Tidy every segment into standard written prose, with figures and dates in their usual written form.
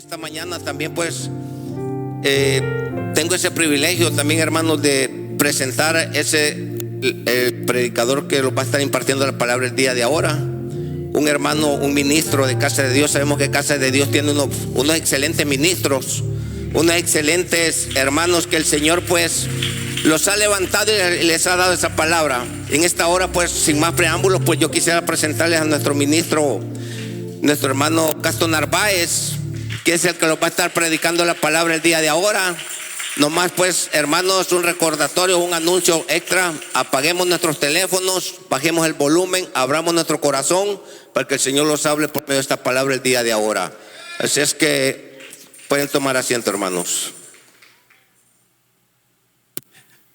esta mañana también pues tengo ese privilegio también, hermanos, de presentar el predicador que nos va a estar impartiendo la palabra el día de ahora. Un hermano, un ministro de Casa de Dios. Sabemos que Casa de Dios tiene unos excelentes ministros, unos excelentes hermanos que el Señor pues los ha levantado y les ha dado esa palabra. En esta hora pues, sin más preámbulos, pues yo quisiera presentarles a nuestro ministro, nuestro hermano Castro Narváez, que es el que nos va a estar predicando la palabra el día de ahora. Nomás pues, hermanos, un recordatorio, un anuncio extra: apaguemos nuestros teléfonos, bajemos el volumen, abramos nuestro corazón para que el Señor los hable por medio de esta palabra el día de ahora. Así es que pueden tomar asiento, hermanos.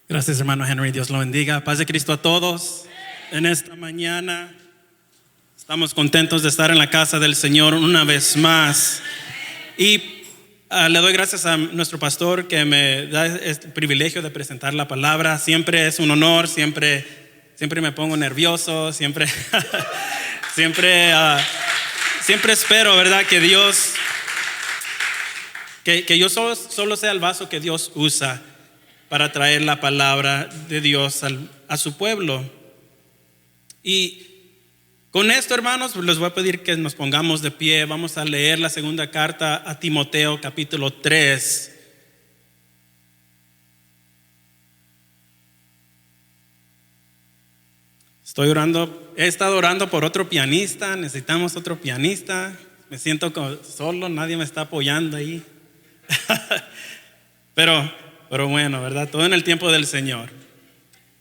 Gracias, hermano Henry, Dios lo bendiga. Paz de Cristo a todos. En esta mañana estamos contentos de estar en la casa del Señor una vez más. Y le doy gracias a nuestro pastor que me da este privilegio de presentar la palabra. Siempre es un honor, siempre me pongo nervioso, siempre espero, ¿verdad? Que Dios, que yo solo sea el vaso que Dios usa para traer la palabra de Dios a su pueblo. Y con esto, hermanos, les voy a pedir que nos pongamos de pie. Vamos a leer la segunda carta a Timoteo, capítulo 3. He estado orando por otro pianista. Necesitamos otro pianista. Me siento solo, nadie me está apoyando ahí. Pero bueno, ¿verdad? Todo en el tiempo del Señor.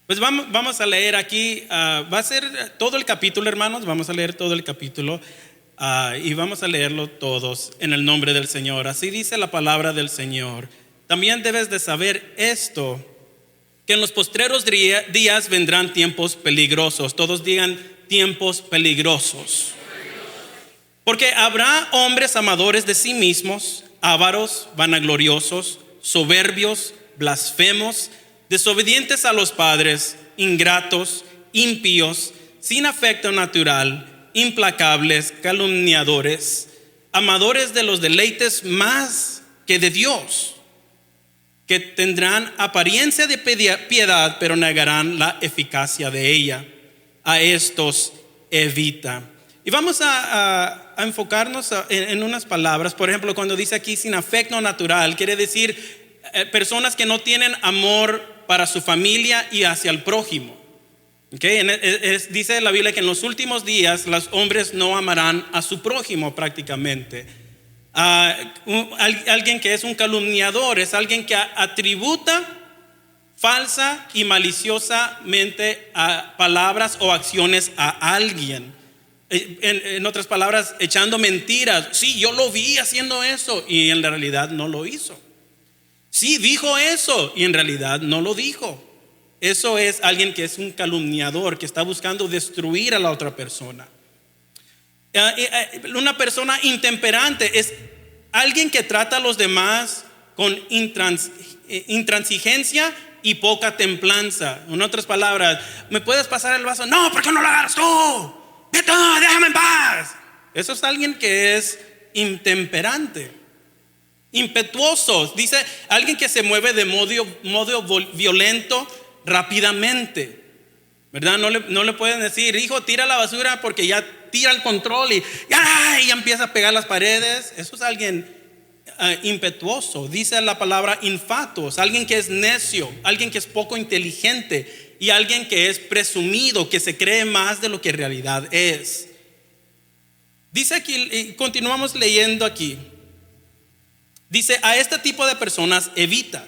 Pues vamos a leer aquí, va a ser todo el capítulo, hermanos. Vamos a leer todo el capítulo y vamos a leerlo todos en el nombre del Señor. Así dice la palabra del Señor. También debes de saber esto, que en los postreros días vendrán tiempos peligrosos. Todos digan: tiempos peligrosos. Porque habrá hombres amadores de sí mismos, ávaros, vanagloriosos, soberbios, blasfemos, desobedientes a los padres, ingratos, impíos, sin afecto natural, implacables, calumniadores, amadores de los deleites más que de Dios, que tendrán apariencia de piedad, pero negarán la eficacia de ella. A estos evita. Y vamos a enfocarnos en unas palabras. Por ejemplo, cuando dice aquí sin afecto natural, quiere decir personas que no tienen amor para su familia y hacia el prójimo. Dice la Biblia que en los últimos días los hombres no amarán a su prójimo prácticamente. Alguien que es un calumniador es alguien que atributa falsa y maliciosamente palabras o acciones a alguien. En otras palabras, echando mentiras. Sí, yo lo vi haciendo eso y en realidad no lo hizo. Sí, dijo eso y en realidad no lo dijo. Eso es alguien que es un calumniador, que está buscando destruir a la otra persona. Una persona intemperante es alguien que trata a los demás con intransigencia y poca templanza. En otras palabras, ¿me puedes pasar el vaso? No, ¿por qué no lo agarras tú? Déjame en paz. Eso es alguien que es intemperante. Impetuoso, dice alguien que se mueve de modo violento rápidamente, ¿verdad? No le pueden decir: hijo, tira la basura, porque ya tira el control y ya empieza a pegar las paredes. Eso es alguien impetuoso. Dice la palabra infatuos, alguien que es necio, alguien que es poco inteligente y alguien que es presumido, que se cree más de lo que en realidad es. Dice aquí, y continuamos leyendo aquí. Dice: a este tipo de personas evita,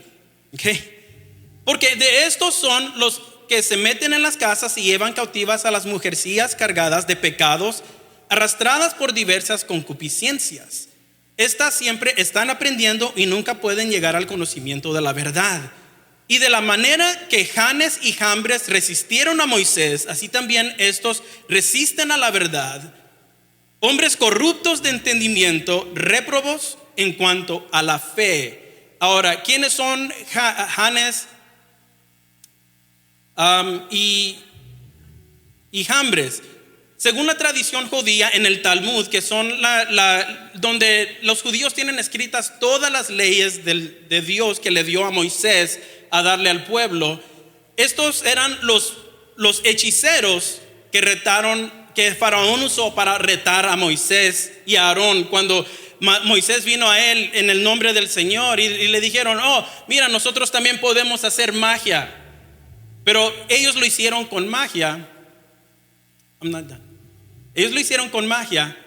porque de estos son los que se meten en las casas y llevan cautivas a las mujercillas cargadas de pecados, arrastradas por diversas concupiscencias. Estas siempre están aprendiendo y nunca pueden llegar al conocimiento de la verdad. Y de la manera que Janes y Jambres resistieron a Moisés, así también estos resisten a la verdad. Hombres corruptos de entendimiento, réprobos en cuanto a la fe. Ahora, ¿quiénes son Janes y Jambres? Según la tradición judía en el Talmud, que son donde los judíos tienen escritas todas las leyes de Dios que le dio a Moisés a darle al pueblo, estos eran los hechiceros que Faraón usó para retar a Moisés y a Aarón cuando Moisés vino a él en el nombre del Señor y le dijeron: oh, mira, nosotros también podemos hacer magia. Pero ellos lo hicieron con magia. I'm not done. Ellos lo hicieron con magia,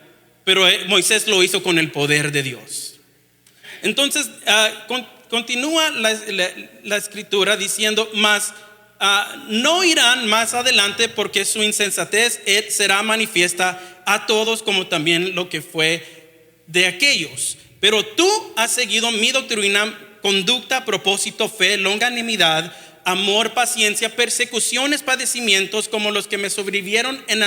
pero Moisés lo hizo con el poder de Dios. Entonces continúa la escritura diciendo: mas no irán más adelante, porque su insensatez será manifiesta a todos, como también lo que fue de aquellos. Pero tú has seguido mi doctrina, conducta, propósito, fe, longanimidad, amor, paciencia, persecuciones, padecimientos, como los que me sobrevivieron en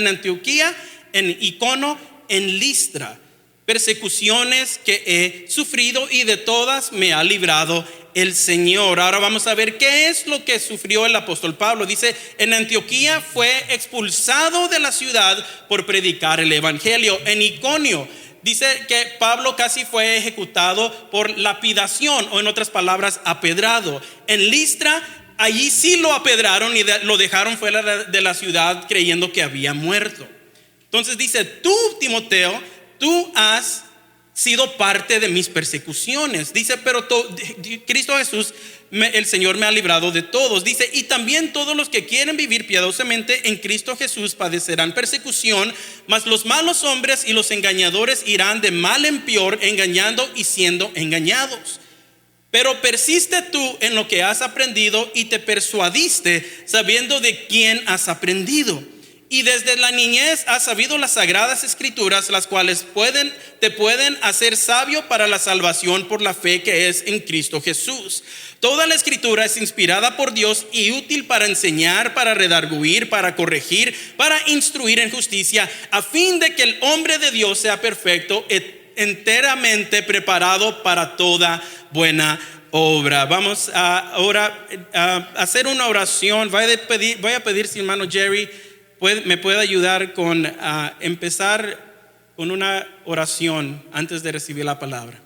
Antioquía, en Icono, en Listra. Persecuciones que he sufrido, y de todas me ha librado el Señor. Ahora vamos a ver qué es lo que sufrió el apóstol Pablo. Dice: en Antioquía fue expulsado de la ciudad por predicar el evangelio. En Iconio dice que Pablo casi fue ejecutado por lapidación, o en otras palabras, apedrado. En Listra, allí sí lo apedraron y lo dejaron fuera de la ciudad creyendo que había muerto. Entonces dice: tú, Timoteo, tú has sido parte de mis persecuciones. Dice: pero Cristo Jesús, el Señor, me ha librado de todos. Dice: y también todos los que quieren vivir piadosamente en Cristo Jesús padecerán persecución, mas los malos hombres y los engañadores irán de mal en peor, engañando y siendo engañados. Pero persiste tú en lo que has aprendido y te persuadiste, sabiendo de quién has aprendido. Y desde la niñez has sabido las sagradas escrituras, las cuales te pueden hacer sabio para la salvación por la fe que es en Cristo Jesús. Toda la escritura es inspirada por Dios y útil para enseñar, para redarguir, para corregir, para instruir en justicia, a fin de que el hombre de Dios sea perfecto, enteramente preparado para toda buena obra. Vamos ahora a hacer una oración. Voy a pedir si hermano Jerry me puede ayudar con empezar con una oración antes de recibir la palabra.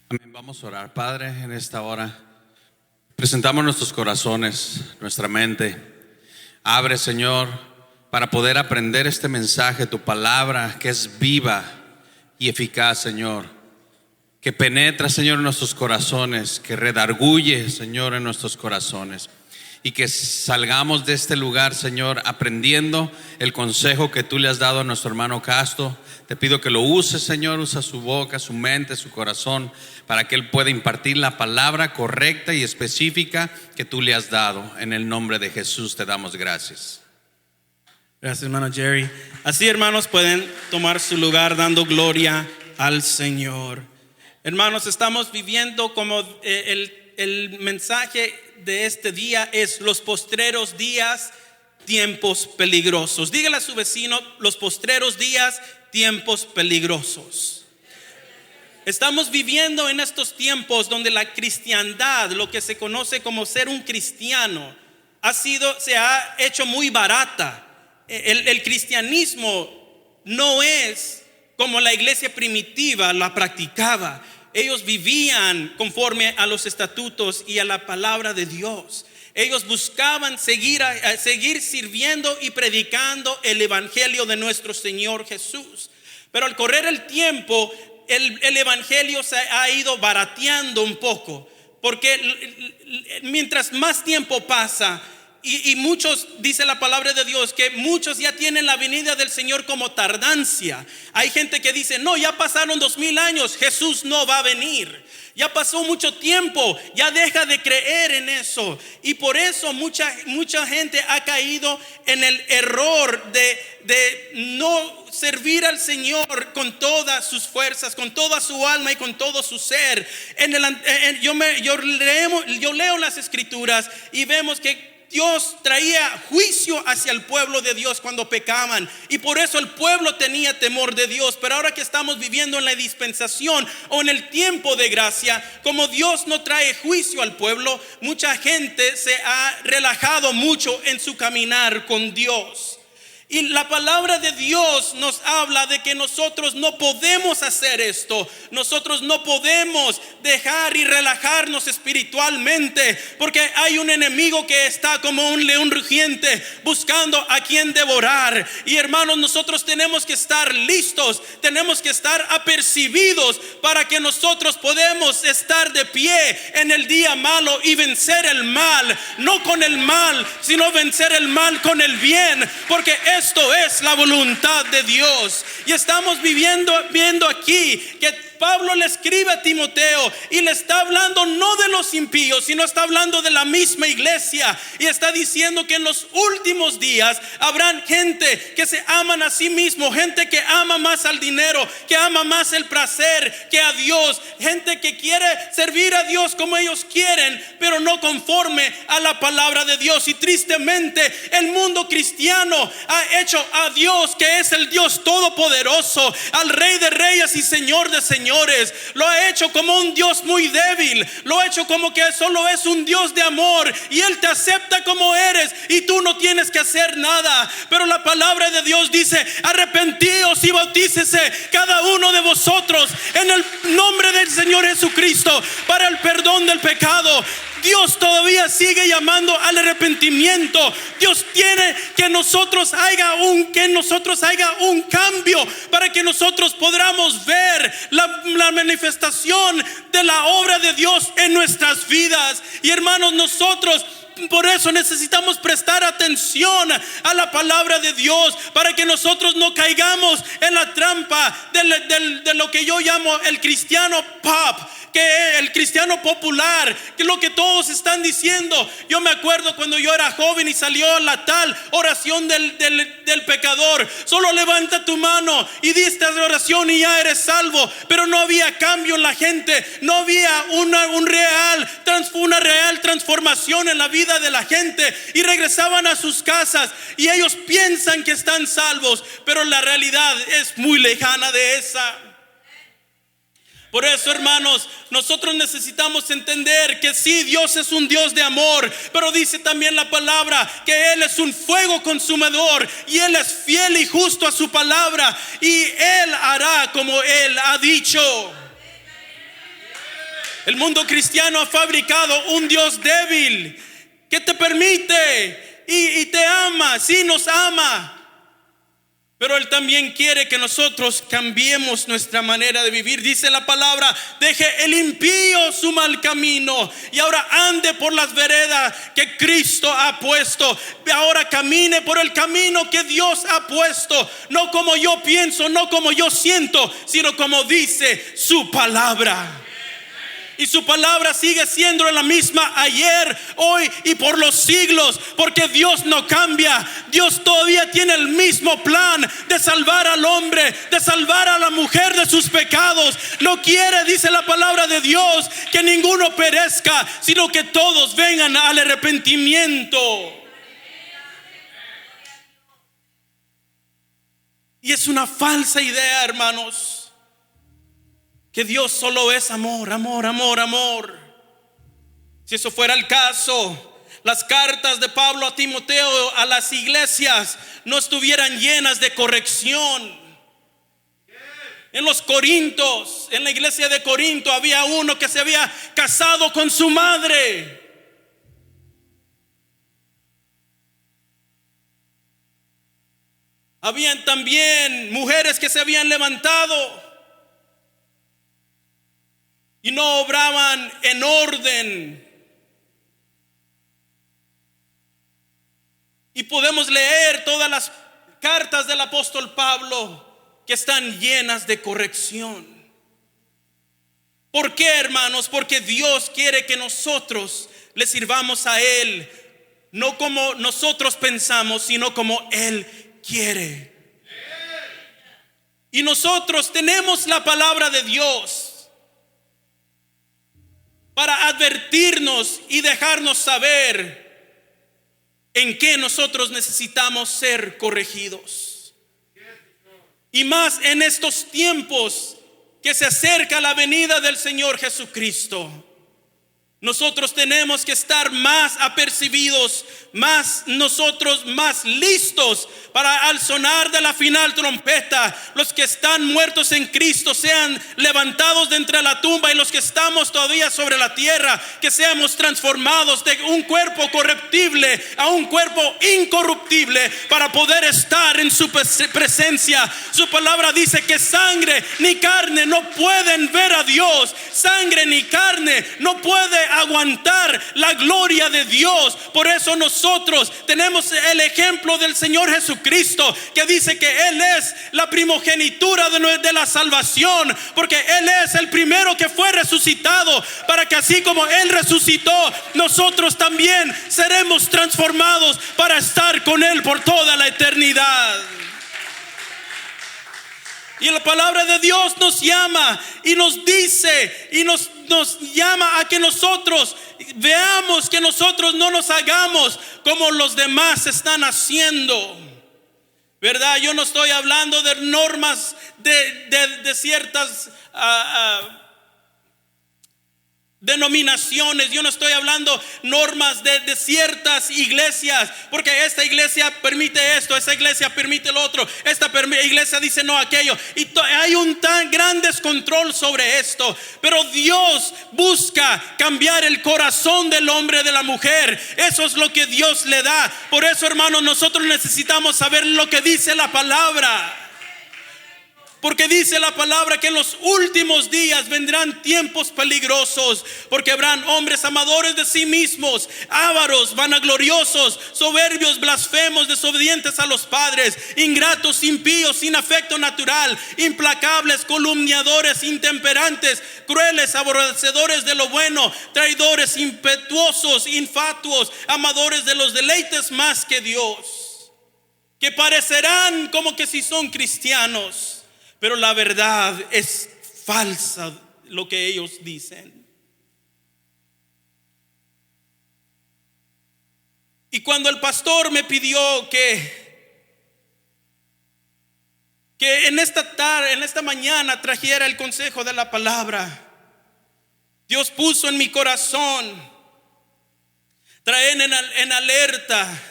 Amén. Vamos a orar. Padre, en esta hora presentamos nuestros corazones, nuestra mente. Abre, Señor, para poder aprender este mensaje, tu palabra, que es viva y eficaz, Señor, que penetra, Señor, en nuestros corazones, que redarguye, Señor, en nuestros corazones. Y que salgamos de este lugar, Señor, aprendiendo el consejo que tú le has dado a nuestro hermano Castro. Te pido que lo uses, Señor, usa su boca, su mente, su corazón, para que él pueda impartir la palabra correcta y específica que tú le has dado. En el nombre de Jesús te damos gracias. Gracias, hermano Jerry. Así, hermanos, pueden tomar su lugar dando gloria al Señor. Hermanos, estamos viviendo como el mensaje de este día es: los postreros días, tiempos peligrosos. Dígale a su vecino: los postreros días, tiempos peligrosos. Estamos viviendo en estos tiempos donde la cristiandad, lo que se conoce como ser un cristiano, se ha hecho muy barata. El cristianismo no es como la iglesia primitiva la practicaba. Ellos vivían conforme a los estatutos y a la palabra de Dios. Ellos buscaban seguir sirviendo y predicando el evangelio de nuestro Señor Jesús. Pero al correr el tiempo, el evangelio se ha ido barateando un poco, porque mientras más tiempo pasa, y muchos, dice la palabra de Dios, que muchos ya tienen la venida del Señor como tardancia. Hay gente que dice: no, ya pasaron 2000 años, Jesús no va a venir. Ya pasó mucho tiempo, ya deja de creer en eso. Y por eso mucha gente ha caído en el error de no servir al Señor con todas sus fuerzas, con toda su alma y con todo su ser. Yo leo las escrituras y vemos que Dios traía juicio hacia el pueblo de Dios cuando pecaban, y por eso el pueblo tenía temor de Dios. Pero ahora que estamos viviendo en la dispensación o en el tiempo de gracia, como Dios no trae juicio al pueblo, mucha gente se ha relajado mucho en su caminar con Dios. Y la palabra de Dios nos habla de que nosotros no podemos hacer esto. Nosotros no podemos dejar y relajarnos espiritualmente, porque hay un enemigo que está como un león rugiente buscando a quien devorar. Y hermanos, nosotros tenemos que estar listos, tenemos que estar apercibidos para que nosotros podamos estar de pie en el día malo y vencer el mal, no con el mal, sino vencer el mal con el bien, porque esto es la voluntad de Dios. Y estamos viendo aquí que Pablo le escribe a Timoteo y le está hablando no de los impíos, sino está hablando de la misma iglesia, y está diciendo que en los últimos días habrán gente que se aman a sí mismo, gente que ama más al dinero, que ama más el placer que a Dios, gente que quiere servir a Dios como ellos quieren, pero no conforme a la palabra de Dios. Y tristemente el mundo cristiano ha hecho a Dios, que es el Dios todopoderoso, al Rey de reyes y Señor de señores, lo ha hecho como un Dios muy débil, lo ha hecho como que solo es un Dios de amor y Él te acepta como eres y tú no tienes que hacer nada. Pero la palabra de Dios dice: arrepentíos y bautícese cada uno de vosotros en el nombre del Señor Jesucristo para el perdón del pecado. Dios todavía sigue llamando al arrepentimiento. Dios tiene que nosotros haya un cambio para que nosotros podamos ver la manifestación de la obra de Dios en nuestras vidas. Y hermanos, nosotros por eso necesitamos prestar atención a la palabra de Dios, para que nosotros no caigamos en la trampa de lo que yo llamo el cristiano pop, que el cristiano popular, que es lo que todos están diciendo. Yo me acuerdo cuando yo era joven y salió la tal oración del pecador: solo levanta tu mano y di esta oración y ya eres salvo. Pero no había cambio en la gente, no había una real transformación en la vida de la gente, y regresaban a sus casas y ellos piensan que están salvos, pero la realidad es muy lejana de esa. Por eso, hermanos, nosotros necesitamos entender que sí, Dios es un Dios de amor, pero dice también la palabra que Él es un fuego consumidor, y Él es fiel y justo a su palabra, y Él hará como Él ha dicho. El mundo cristiano ha fabricado un Dios débil que te permite y te ama, sí nos ama, pero Él también quiere que nosotros cambiemos nuestra manera de vivir. Dice la palabra: deje el impío su mal camino y ahora ande por las veredas que Cristo ha puesto. Ahora camine por el camino que Dios ha puesto, no como yo pienso, no como yo siento, sino como dice su palabra. Y su palabra sigue siendo la misma ayer, hoy y por los siglos, porque Dios no cambia. Dios todavía tiene el mismo plan de salvar al hombre, de salvar a la mujer de sus pecados. No quiere, dice la palabra de Dios, que ninguno perezca, sino que todos vengan al arrepentimiento. Y es una falsa idea, hermanos, que Dios solo es amor, amor, amor, amor. Si eso fuera el caso, las cartas de Pablo a Timoteo a las iglesias no estuvieran llenas de corrección. En los Corintios, en la iglesia de Corinto, había uno que se había casado con su madre. Habían también mujeres que se habían levantado y no obraban en orden. Y podemos leer todas las cartas del apóstol Pablo que están llenas de corrección. ¿Por qué, hermanos? Porque Dios quiere que nosotros le sirvamos a Él, no como nosotros pensamos, sino como Él quiere. Y nosotros tenemos la palabra de Dios para advertirnos y dejarnos saber en qué nosotros necesitamos ser corregidos. Y más en estos tiempos que se acerca la venida del Señor Jesucristo. Nosotros tenemos que estar más apercibidos, nosotros más listos para al sonar de la final trompeta, los que están muertos en Cristo sean levantados de entre la tumba, y los que estamos todavía sobre la tierra, que seamos transformados de un cuerpo corruptible a un cuerpo incorruptible para poder estar en su presencia. Su palabra dice que sangre ni carne no pueden ver a Dios. Sangre ni carne no puede aguantar la gloria de Dios. Por eso nosotros tenemos el ejemplo del Señor Jesucristo, que dice que Él es la primogenitura de la salvación, porque Él es el primero que fue resucitado, para que así como Él resucitó, nosotros también seremos transformados para estar con Él por toda la eternidad. Y la palabra de Dios nos llama y nos dice y nos llama a que nosotros veamos que nosotros no nos hagamos como los demás están haciendo, ¿verdad? Yo no estoy hablando de normas de ciertas denominaciones. Yo no estoy hablando normas de ciertas iglesias, porque esta iglesia permite esto, esta iglesia permite lo otro, esta iglesia dice no aquello, y hay un tan gran descontrol sobre esto. Pero Dios busca cambiar el corazón del hombre, de la mujer. Eso es lo que Dios le da. Por eso, hermanos, nosotros necesitamos saber lo que dice la palabra. Porque dice la palabra que en los últimos días vendrán tiempos peligrosos, porque habrán hombres amadores de sí mismos, ávaros, vanagloriosos, soberbios, blasfemos, desobedientes a los padres, ingratos, impíos, sin afecto natural, implacables, calumniadores, intemperantes, crueles, aborrecedores de lo bueno, traidores, impetuosos, infatuos, amadores de los deleites más que Dios, que parecerán como que si son cristianos, pero la verdad es falsa lo que ellos dicen. Y cuando el pastor me pidió que en esta mañana trajera el consejo de la palabra, Dios puso en mi corazón traer en alerta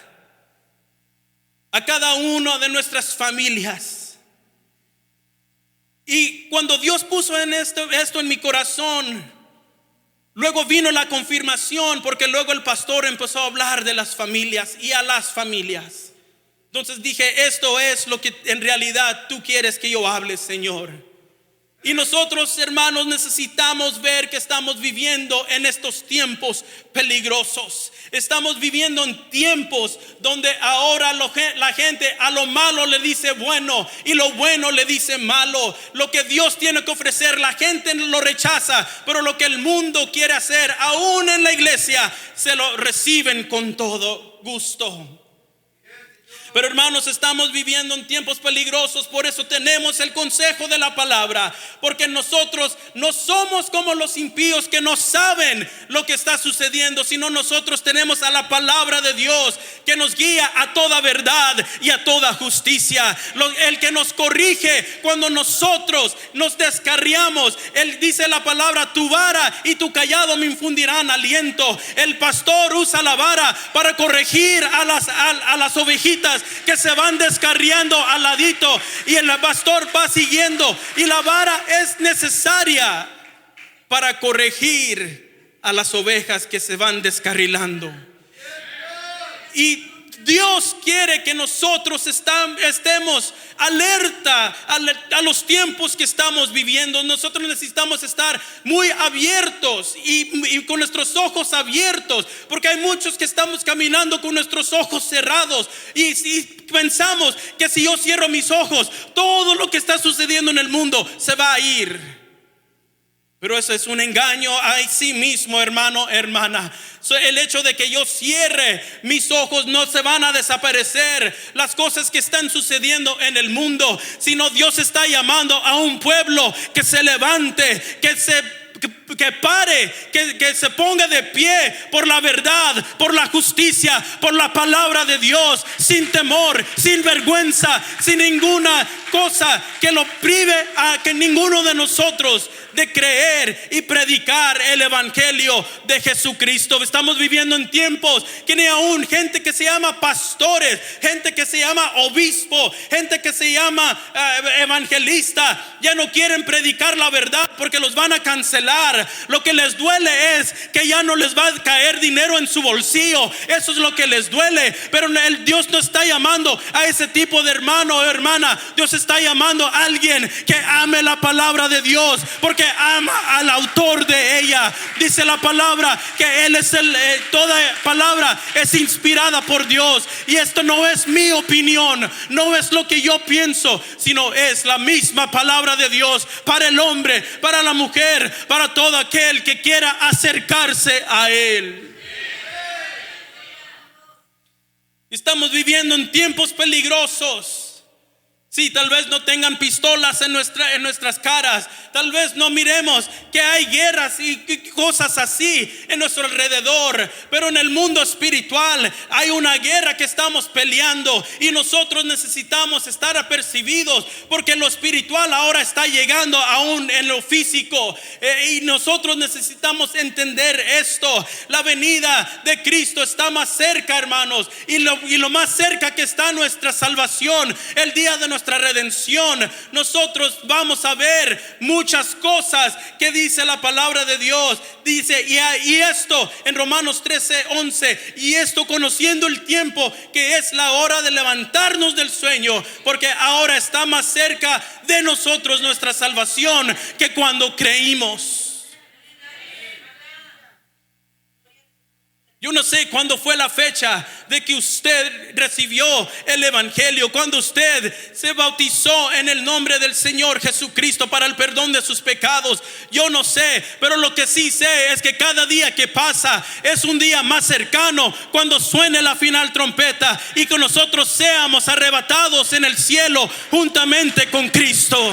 a cada uno de nuestras familias. Y cuando Dios puso esto en mi corazón, luego vino la confirmación, porque luego el pastor empezó a hablar de las familias y a las familias. Entonces dije, esto es lo que en realidad tú quieres que yo hable, Señor. Y nosotros, hermanos, necesitamos ver que estamos viviendo en estos tiempos peligrosos. Estamos viviendo en tiempos donde ahora la gente a lo malo le dice bueno y lo bueno le dice malo. Lo que Dios tiene que ofrecer, la gente lo rechaza, pero lo que el mundo quiere hacer, aún en la iglesia, se lo reciben con todo gusto. Pero, hermanos, estamos viviendo en tiempos peligrosos. Por eso tenemos el consejo de la palabra, porque nosotros no somos como los impíos que no saben lo que está sucediendo, sino nosotros tenemos a la palabra de Dios que nos guía a toda verdad y a toda justicia. El que nos corrige cuando nosotros nos descarriamos. Él dice la palabra, tu vara y tu callado me infundirán aliento. El pastor usa la vara para corregir a las ovejitas que se van descarriando al ladito, y el pastor va siguiendo, y la vara es necesaria para corregir a las ovejas que se van descarrilando. Y Dios quiere que nosotros estemos alerta a los tiempos que estamos viviendo. Nosotros necesitamos estar muy abiertos y con nuestros ojos abiertos, porque hay muchos que estamos caminando con nuestros ojos cerrados y pensamos que si yo cierro mis ojos, todo lo que está sucediendo en el mundo se va a ir. Pero eso es un engaño a sí mismo, hermano, hermana. El hecho de que yo cierre mis ojos, no se van a desaparecer las cosas que están sucediendo en el mundo, sino Dios está llamando a un pueblo que se levante, que pare, que se ponga de pie por la verdad, por la justicia, por la palabra de Dios, sin temor, sin vergüenza, sin ninguna cosa que lo prive a que ninguno de nosotros de creer y predicar el evangelio de Jesucristo. Estamos viviendo en tiempos que ni aún gente que se llama pastores, gente que se llama obispo, gente que se llama evangelista, ya no quieren predicar la verdad porque los van a cancelar. Lo que les duele es que ya no les va a caer dinero en su bolsillo. Eso es lo que les duele. Pero Dios no está llamando a ese tipo de hermano o hermana. Dios está llamando a alguien que ame la palabra de Dios, porque ama al autor de ella. Dice la palabra que Él es toda palabra es inspirada por Dios. Y esto no es mi opinión, no es lo que yo pienso, sino es la misma palabra de Dios para el hombre, para la mujer, para todo aquel que quiera acercarse a Él. Estamos viviendo en tiempos peligrosos. Sí, tal vez no tengan pistolas en nuestras caras. Tal vez no miremos que hay guerras y cosas así en nuestro alrededor. Pero en el mundo espiritual hay una guerra que estamos peleando. Y nosotros necesitamos estar apercibidos, porque lo espiritual ahora está llegando aún en lo físico. Y nosotros necesitamos entender esto. La venida de Cristo está más cerca, hermanos. Y lo más cerca que está nuestra salvación, el día de nuestra redención. Nosotros vamos a ver muchas cosas que dice la palabra de Dios. Dice, y esto en Romanos 13:11, y esto conociendo el tiempo, que es la hora de levantarnos del sueño, porque ahora está más cerca de nosotros nuestra salvación que cuando creímos. Yo no sé cuándo fue la fecha de que usted recibió el evangelio, cuando usted se bautizó en el nombre del Señor Jesucristo para el perdón de sus pecados. Yo no sé, pero lo que sí sé es que cada día que pasa es un día más cercano, cuando suene la final trompeta y que nosotros seamos arrebatados en el cielo juntamente con Cristo.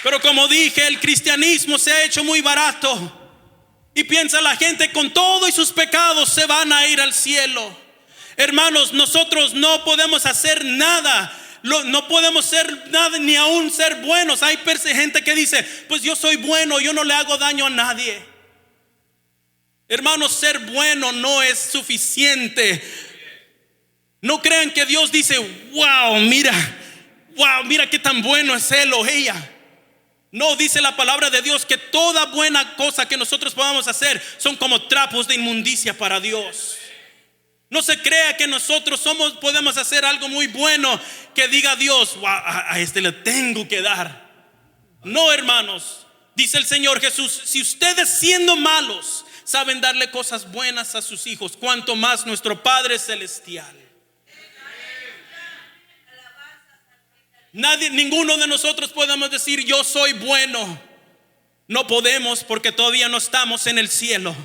Pero como dije, el cristianismo se ha hecho muy barato. Y piensa la gente, con todo y sus pecados se van a ir al cielo. Hermanos, nosotros no podemos hacer nada. No podemos ser nada, ni aún ser buenos. Hay gente que dice, pues yo soy bueno, yo no le hago daño a nadie. Hermanos, ser bueno no es suficiente. No crean que Dios dice, wow, mira qué tan bueno es él o ella. No, dice la palabra de Dios que toda buena cosa que nosotros podamos hacer son como trapos de inmundicia para Dios. No se crea que nosotros podemos hacer algo muy bueno que diga Dios, wow, a este le tengo que dar. No, hermanos, dice el Señor Jesús, si ustedes siendo malos saben darle cosas buenas a sus hijos, cuánto más nuestro Padre Celestial. Ninguno de nosotros podemos decir yo soy bueno. No podemos, porque todavía no estamos en el cielo.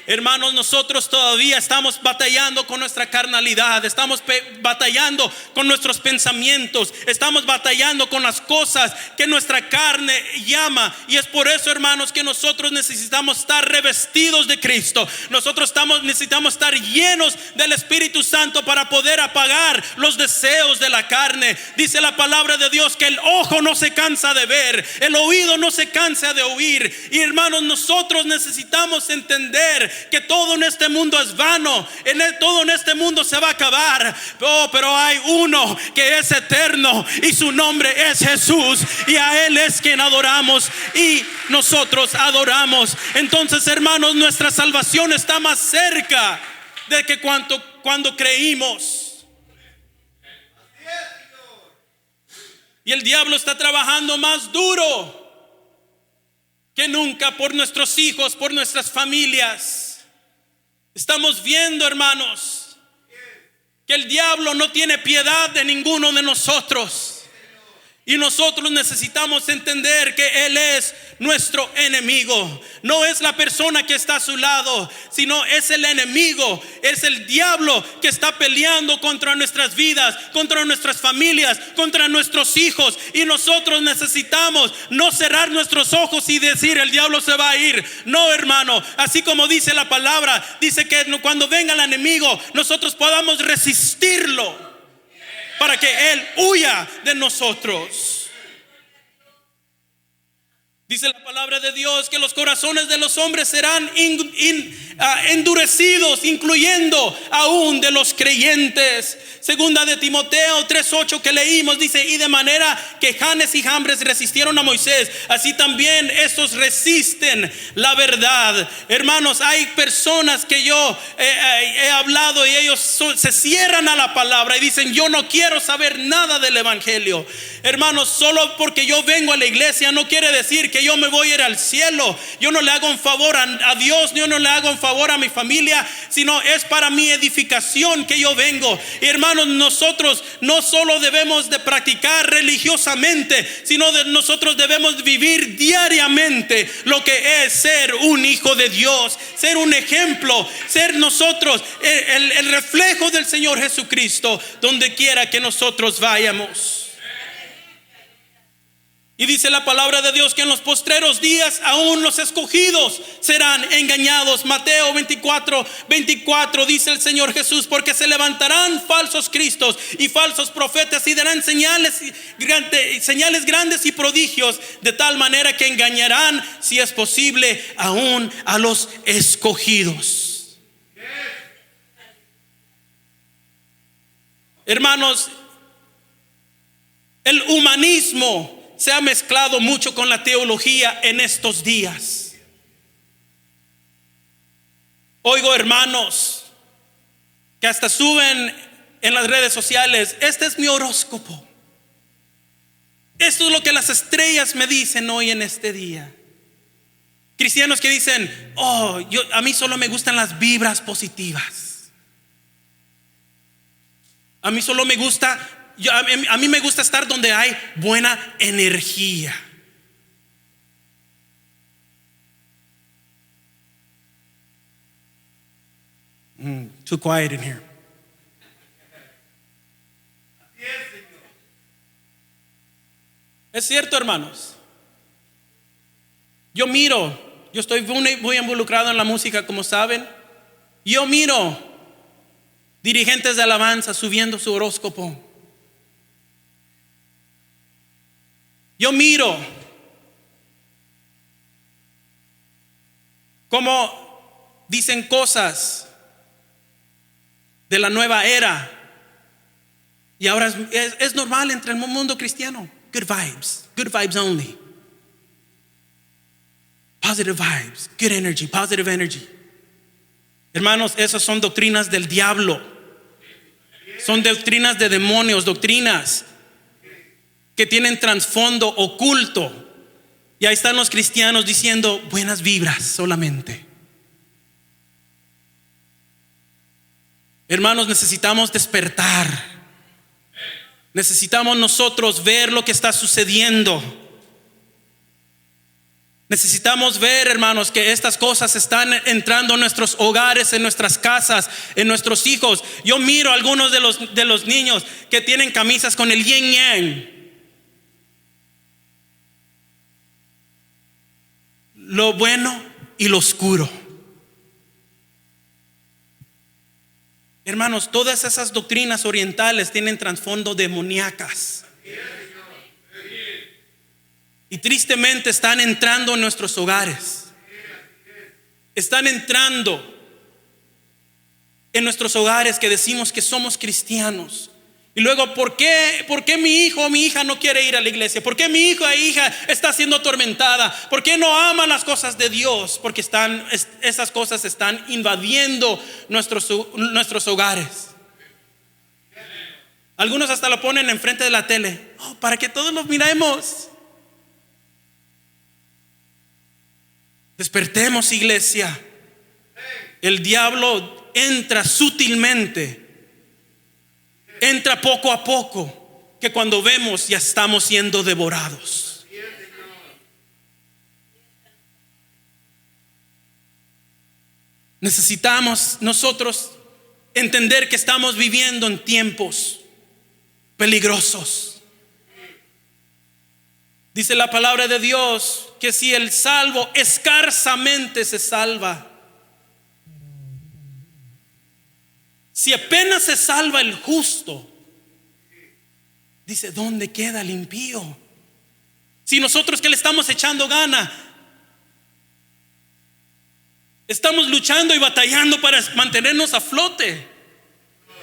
Hermanos, nosotros todavía estamos batallando con nuestra carnalidad, estamos batallando con nuestros pensamientos, estamos batallando con las cosas que nuestra carne llama. Y es por eso, hermanos, que nosotros necesitamos estar revestidos de Cristo. Nosotros necesitamos estar llenos del Espíritu Santo para poder apagar los deseos de la carne. Dice la palabra de Dios que el ojo no se cansa de ver, el oído no se cansa de oír. Y hermanos, nosotros necesitamos entender que todo en este mundo es vano, todo en este mundo se va a acabar, pero hay uno que es eterno y su nombre es Jesús, y a Él es quien adoramos y nosotros adoramos. Entonces, hermanos, nuestra salvación está más cerca de que cuando creímos. Y el diablo está trabajando más duro que nunca por nuestros hijos, por nuestras familias. Estamos viendo, hermanos, que el diablo no tiene piedad de ninguno de nosotros. Y nosotros necesitamos entender que Él es nuestro enemigo. No es la persona que está a su lado, sino es el enemigo. Es el diablo que está peleando contra nuestras vidas, contra nuestras familias, contra nuestros hijos. Y nosotros necesitamos no cerrar nuestros ojos y decir el diablo se va a ir. No, hermano, así como dice la palabra, dice que cuando venga el enemigo nosotros podamos resistirlo, para que Él huya de nosotros. Dice la palabra de Dios que los corazones de los hombres serán endurecidos, incluyendo aún de los creyentes. Segunda de Timoteo 3:8 que leímos dice: y de manera que Janes y Jambres resistieron a Moisés, así también estos resisten la verdad. Hermanos, hay personas que yo he hablado y ellos se cierran a la palabra y dicen: yo no quiero saber nada del evangelio. Hermanos, solo porque yo vengo a la iglesia no quiere decir que yo me voy a ir al cielo. Yo no le hago un favor a Dios, yo no le hago un favor a mi familia, sino es para mi edificación que yo vengo. Y hermanos, nosotros no solo debemos de practicar religiosamente, sino nosotros debemos vivir diariamente lo que es ser un hijo de Dios, ser un ejemplo, ser nosotros el reflejo del Señor Jesucristo donde quiera que nosotros vayamos. Y dice la palabra de Dios que en los postreros días aún los escogidos serán engañados. Mateo 24:24 dice el Señor Jesús: porque se levantarán falsos cristos y falsos profetas y darán señales grandes y prodigios, de tal manera que engañarán, si es posible, aún a los escogidos. Hermanos, el humanismo se ha mezclado mucho con la teología en estos días. Oigo hermanos que hasta suben en las redes sociales: este es mi horóscopo, esto es lo que las estrellas me dicen hoy en este día. Cristianos que dicen: a mí solo me gustan las vibras positivas, a mí solo me gusta, a mí me gusta estar donde hay buena energía. Too quiet in here. Es cierto, hermanos. Yo estoy muy involucrado en la música, como saben. Yo miro dirigentes de alabanza subiendo su horóscopo. Yo miro cómo dicen cosas de la nueva era. Y ahora es normal entre el mundo cristiano. Good vibes only. Positive vibes, good energy, positive energy. Hermanos, esas son doctrinas del diablo. Son doctrinas de demonios, doctrinas que tienen trasfondo oculto. Y ahí están los cristianos diciendo buenas vibras solamente. Hermanos, necesitamos despertar. Necesitamos nosotros ver lo que está sucediendo. Necesitamos ver, hermanos, que estas cosas están entrando en nuestros hogares, en nuestras casas, en nuestros hijos. Yo miro a algunos de los niños que tienen camisas con el yin yang. Lo bueno y lo oscuro. Hermanos, todas esas doctrinas orientales tienen trasfondo demoníacas. Y tristemente están entrando en nuestros hogares. Están entrando en nuestros hogares que decimos que somos cristianos. Y luego, ¿por qué mi hijo o mi hija no quiere ir a la iglesia? ¿Por qué mi hijo e hija está siendo atormentada? ¿Por qué no aman las cosas de Dios? Porque esas cosas están invadiendo nuestros hogares. Algunos hasta lo ponen enfrente de la tele, para que todos los miremos. Despertemos, iglesia. El diablo entra sutilmente. Entra poco a poco, que cuando vemos ya estamos siendo devorados. Necesitamos nosotros entender que estamos viviendo en tiempos peligrosos. Dice la palabra de Dios que si el salvo escasamente se salva, si apenas se salva el justo, dice, ¿dónde queda el impío? Si nosotros que le estamos echando gana, estamos luchando y batallando para mantenernos a flote,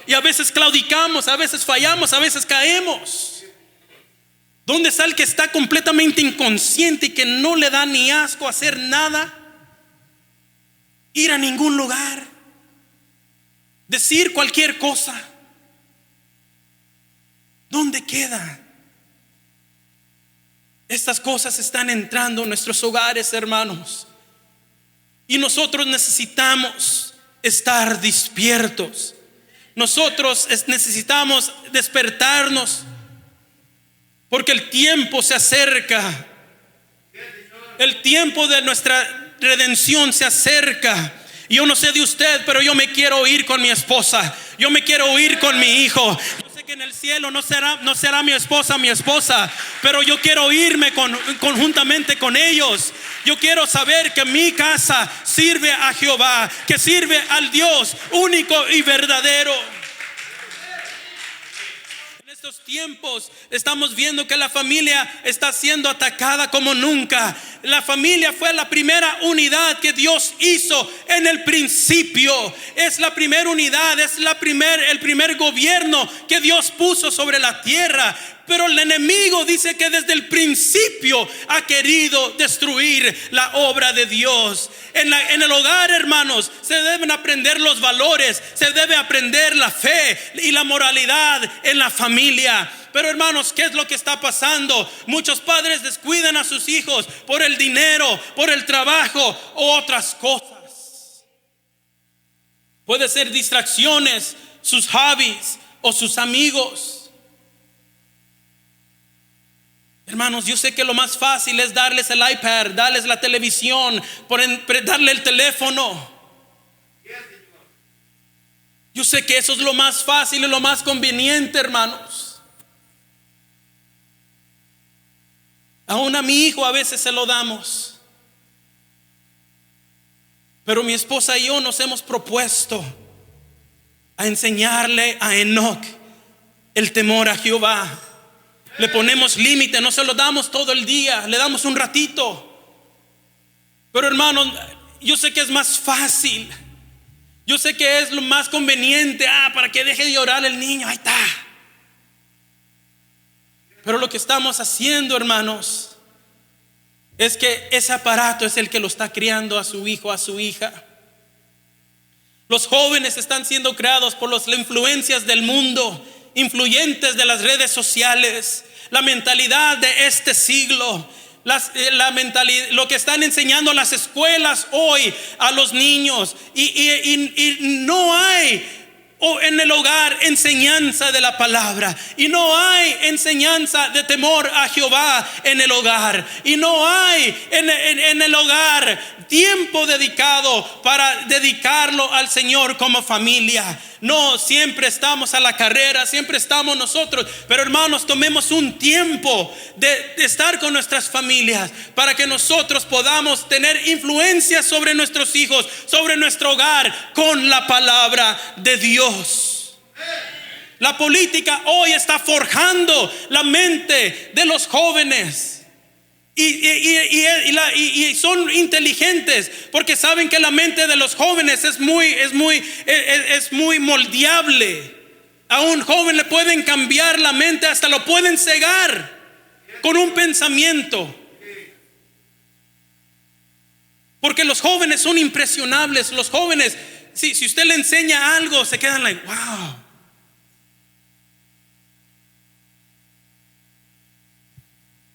y a veces claudicamos, a veces fallamos, a veces caemos. ¿Dónde está el que está completamente inconsciente y que no le da ni asco hacer nada? Ir a ningún lugar, decir cualquier cosa. ¿Dónde queda? Estas cosas están entrando en nuestros hogares, hermanos, y nosotros necesitamos estar despiertos. Nosotros necesitamos despertarnos, porque el tiempo se acerca. El tiempo de nuestra redención se acerca. Y yo no sé de usted, pero yo me quiero ir con mi esposa. Yo me quiero ir con mi hijo. Yo sé que en el cielo no será mi esposa, pero yo quiero irme conjuntamente con ellos. Yo quiero saber que mi casa sirve a Jehová, que sirve al Dios único y verdadero. En estos tiempos estamos viendo que la familia está siendo atacada como nunca. La familia fue la primera unidad que Dios hizo en el principio. Es la primera unidad, es el primer gobierno que Dios puso sobre la tierra. Pero el enemigo dice que desde el principio ha querido destruir la obra de Dios. En el hogar, hermanos, se deben aprender los valores, se debe aprender la fe y la moralidad en la familia. Pero hermanos, ¿qué es lo que está pasando? Muchos padres descuidan a sus hijos por el dinero, por el trabajo o otras cosas. Puede ser distracciones, sus hobbies o sus amigos. Hermanos, yo sé que lo más fácil es darles el iPad, darles la televisión, darle el teléfono. Yo sé que eso es lo más fácil y lo más conveniente, hermanos. Aún a mi hijo a veces se lo damos. Pero mi esposa y yo nos hemos propuesto a enseñarle a Enoch el temor a Jehová. Le ponemos límite, no se lo damos todo el día, le damos un ratito. Pero hermanos, yo sé que es más fácil, yo sé que es lo más conveniente, para que deje de llorar el niño, ahí está. Pero lo que estamos haciendo, hermanos, es que ese aparato es el que lo está criando a su hijo, a su hija. Los jóvenes están siendo creados por las influencias del mundo, influyentes de las redes sociales, la mentalidad de este siglo, lo que están enseñando las escuelas hoy a los niños, y no hay en el hogar enseñanza de la palabra, y no hay enseñanza de temor a Jehová en el hogar, y no hay en el hogar tiempo dedicado para dedicarlo al Señor como familia. No, siempre estamos a la carrera, siempre estamos nosotros. Pero hermanos, tomemos un tiempo de estar con nuestras familias, para que nosotros podamos tener influencia sobre nuestros hijos, sobre nuestro hogar, con la palabra de Dios. La política hoy está forjando la mente de los jóvenes. Y son inteligentes, porque saben que la mente de los jóvenes es muy moldeable. A un joven le pueden cambiar la mente, hasta lo pueden cegar con un pensamiento. Porque los jóvenes son impresionables. Los jóvenes, si usted le enseña algo, se quedan like, wow.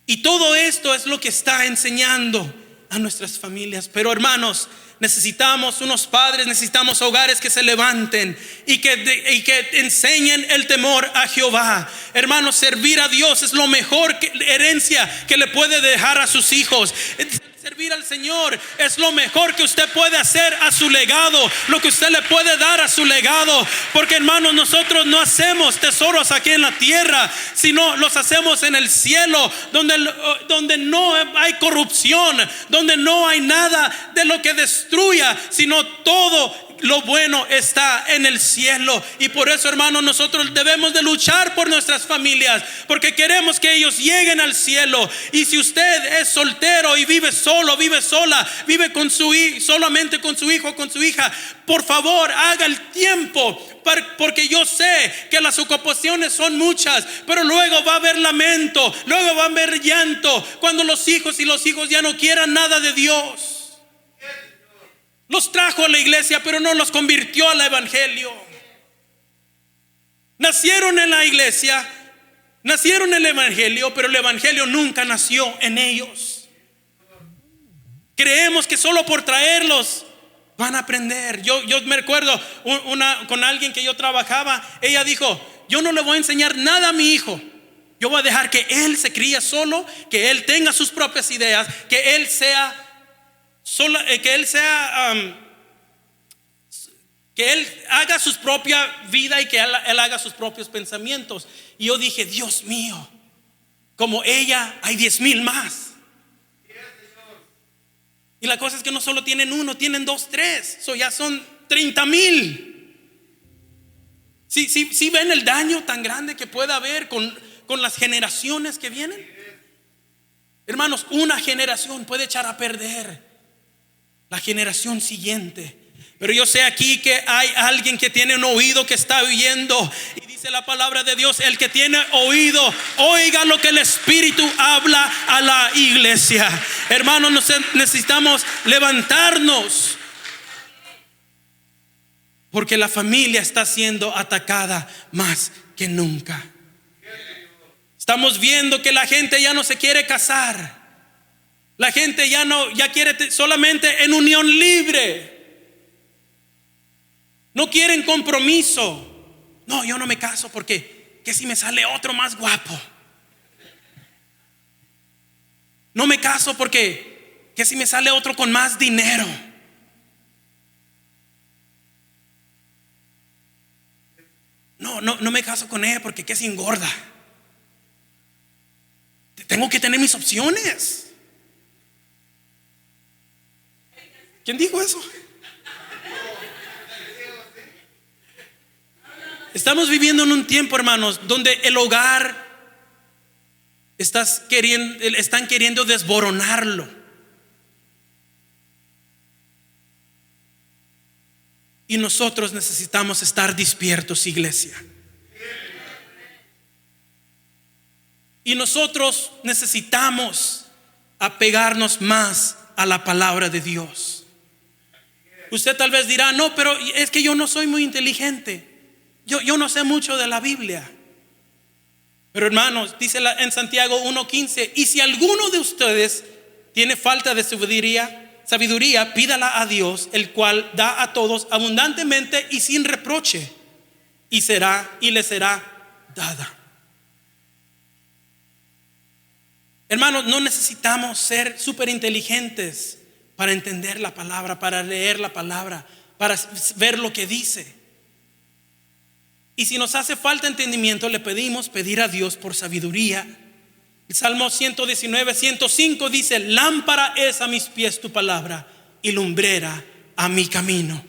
Y todo esto es lo que está enseñando a nuestras familias. Pero hermanos, necesitamos unos padres, necesitamos hogares que se levanten y que enseñen el temor a Jehová. Hermanos, servir a Dios es lo mejor herencia que le puede dejar a sus hijos. Servir al Señor es lo mejor que usted puede hacer a su legado, lo que usted le puede dar a su legado. Porque hermanos, nosotros no hacemos tesoros aquí en la tierra, sino los hacemos en el cielo, donde no hay corrupción, donde no hay nada de lo que destruya, sino todo lo bueno está en el cielo. Y por eso, hermanos, nosotros debemos de luchar por nuestras familias, porque queremos que ellos lleguen al cielo. Y si usted es soltero y vive solo, vive sola, vive con solamente con su hijo o con su hija, por favor haga el tiempo, porque yo sé que las ocupaciones son muchas, pero luego va a haber lamento, luego va a haber llanto cuando los hijos ya no quieran nada de Dios. Los trajo a la iglesia, pero no los convirtió al evangelio. Nacieron en la iglesia, nacieron en el evangelio, pero el evangelio nunca nació en ellos. Creemos que solo por traerlos van a aprender. Yo me recuerdo con alguien que yo trabajaba. Ella dijo: yo no le voy a enseñar nada a mi hijo. Yo voy a dejar que él se críe solo, que él tenga sus propias ideas, que él haga su propia vida y que él haga sus propios pensamientos. Y yo dije: Dios mío, como ella hay 10,000 más. Y la cosa es que no solo tienen uno, tienen 2, 3. Ya son 30,000. ¿Sí ven el daño tan grande que puede haber con las generaciones que vienen? Hermanos, una generación puede echar a perder la generación siguiente. Pero yo sé aquí que hay alguien que tiene un oído que está oyendo. Y dice la palabra de Dios: el que tiene oído, oiga lo que el Espíritu habla a la iglesia. Hermanos, necesitamos levantarnos, porque la familia está siendo atacada más que nunca. Estamos viendo que la gente ya no se quiere casar. La gente ya quiere solamente en unión libre. No quieren compromiso. No, yo no me caso porque ¿qué si me sale otro más guapo? No me caso porque ¿qué si me sale otro con más dinero? No me caso con ella porque ¿qué si engorda? Tengo que tener mis opciones. ¿Quién dijo eso? Estamos viviendo en un tiempo, hermanos, donde el hogar están queriendo desboronarlo. Y nosotros necesitamos estar despiertos, iglesia. Y nosotros necesitamos apegarnos más a la palabra de Dios. Usted tal vez dirá: no, pero es que yo no soy muy inteligente. Yo no sé mucho de la Biblia. Pero hermanos, dice en Santiago 1:15: y si alguno de ustedes tiene falta de sabiduría, pídala a Dios, el cual da a todos abundantemente y sin reproche, y le será dada. Hermanos, no necesitamos ser súper inteligentes para entender la palabra, para leer la palabra, para ver lo que dice. Y si nos hace falta entendimiento, le pedir a Dios por sabiduría. El Salmo 119, 105 dice: lámpara es a mis pies tu palabra y lumbrera a mi camino.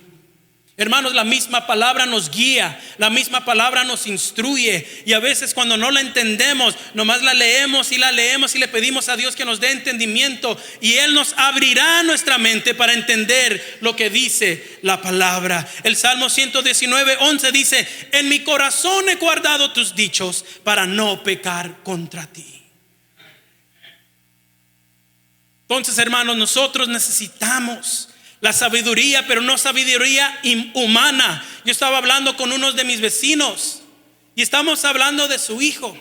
Hermanos, la misma palabra nos guía, la misma palabra nos instruye. Y a veces cuando no la entendemos, nomás la leemos y le pedimos a Dios que nos dé entendimiento. Y Él nos abrirá nuestra mente para entender lo que dice la palabra. El Salmo 119, 11 dice: en mi corazón he guardado tus dichos para no pecar contra ti. Entonces, hermanos, nosotros necesitamos la sabiduría, pero no sabiduría humana. Yo estaba hablando con unos de mis vecinos y estamos hablando de su hijo.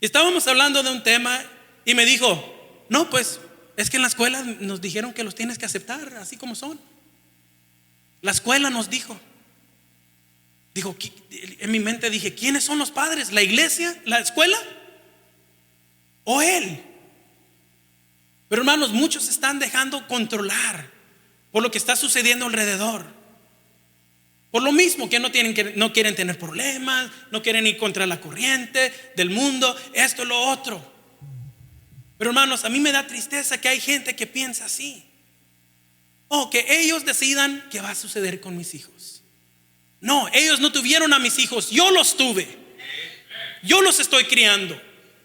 Estábamos hablando de un tema y me dijo: no, pues es que en la escuela nos dijeron que los tienes que aceptar así como son. La escuela nos dijo. En mi mente dije: ¿quiénes son los padres? ¿La iglesia? ¿La escuela? ¿O él? Pero hermanos, muchos se están dejando controlar por lo que está sucediendo alrededor. Por lo mismo que no quieren tener problemas, no quieren ir contra la corriente del mundo, esto, lo otro. Pero hermanos, a mí me da tristeza que hay gente que piensa así. o que ellos decidan qué va a suceder con mis hijos. No, ellos no tuvieron a mis hijos, yo los tuve. Yo los estoy criando,